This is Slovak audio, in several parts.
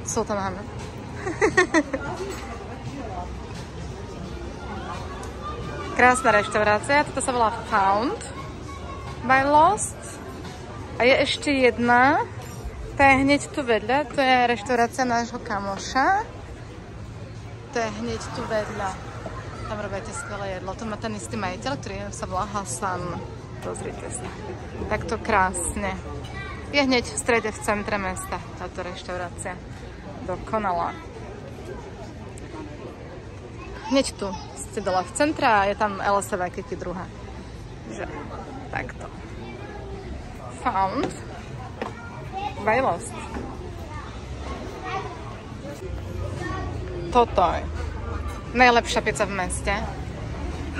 Sultan Ahmed. Krásna reštaurácia, toto sa volá Found by Lost. A je ešte jedna, tá je hneď tu vedľa, to je reštaurácia nášho kamoša. To je hneď tu vedľa. Tam robíte skvelé jedlo. To má ten istý majiteľ, ktorý sa volá Hasan. Pozrite sa. Takto krásne. Je hneď v strede, v centre mesta táto reštaurácia. Dokonalá. Hneď tu ste dole v centre a je tam LSV Kiki druhá. Že takto. Found by Lost. Toto je najlepšia pizza v meste.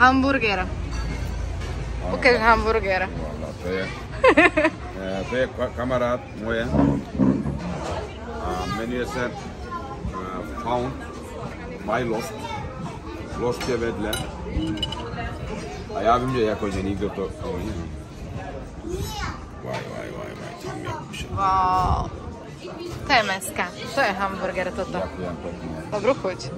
Hamburger. Ukáž hamburger. To je kamarád moje. Jmenuje se Found by Lost. Lost je vedle. A já vím, že jakože nikdo to neví. Vaj, tam jak už. Wow. To je meska. To je hamburger toto. Dobrú chuť.